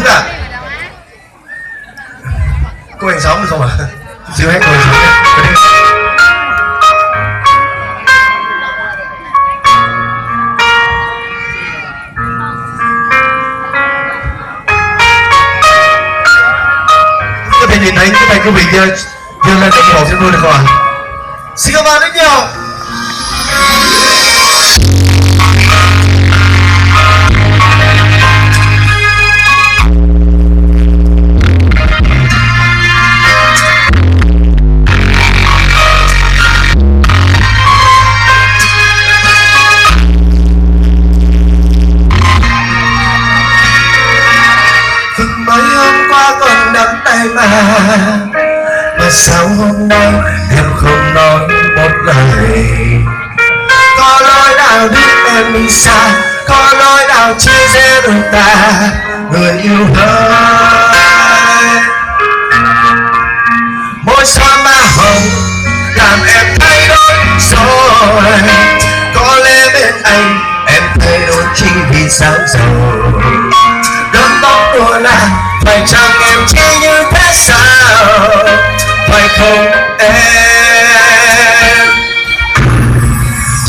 à? Cô hàng xóm được không ạ? Chịu hát rồi. Các bạn nhìn thấy cái tay của mình giơ lên cái một cho tôi được không ạ? Xin cảm ơn rất nhiều. Mới hôm qua còn nắm tay mà sao hôm nay em không nói một lời? Có lối nào biết em đi xa, có lối nào chia rẽ đôi ta người yêu ơi. Môi son má hồng làm em thay đổi rồi, có lẽ bên anh em thay đổi chỉ vì sao rồi. Đôi tóc đùa nàng phải chăng em chỉ như thế sao, phải không em?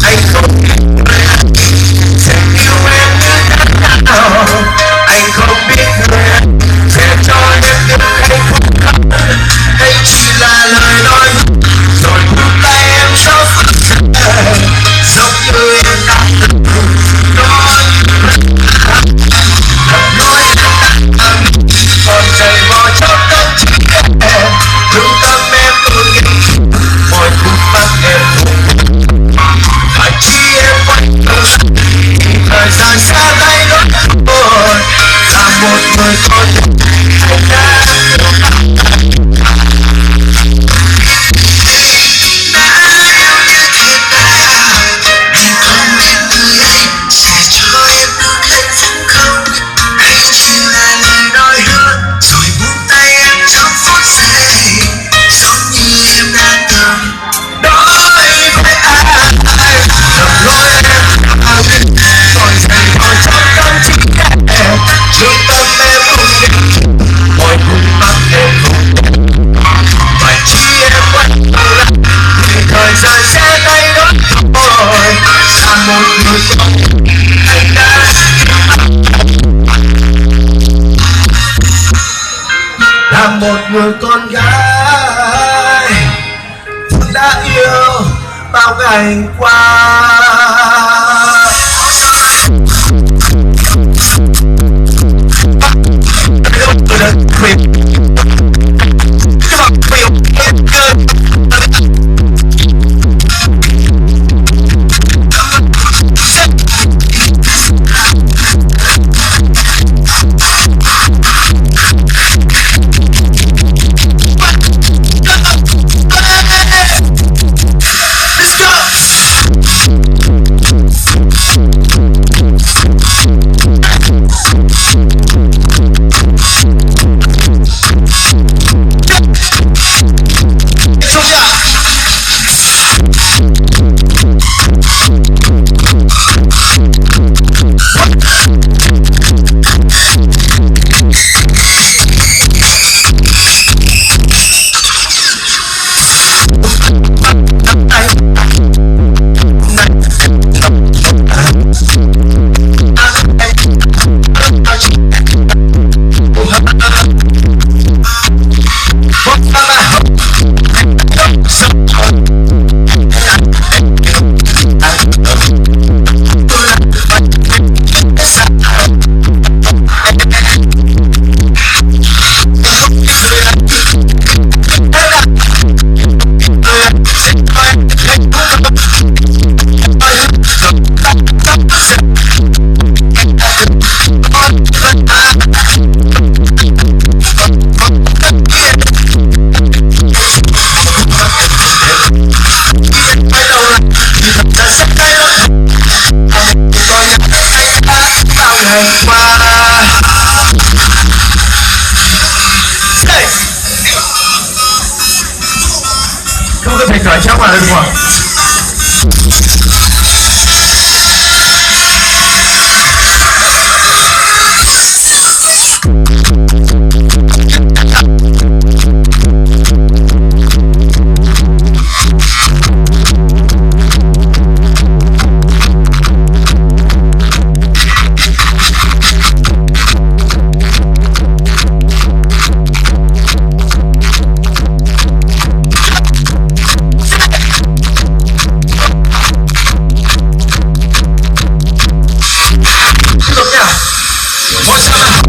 Anh không biết người anh sẽ yêu em như thế nào, anh không biết người anh sẽ cho em những hạnh phúc không, hay chỉ là lời nói rồi buông tay em sau giống như em đã từng nói. Còn chạy vò trong tâm trí em, lương tâm em tôi nghĩ mỗi phút mắt em buồn. Phải chi em quay đầu lại thì thời gian sẽ thay đổi rồi, là một người con anh đã một người con gái đã yêu bao ngày qua. Không có thể cởi cháu mà lên ngoài. Summer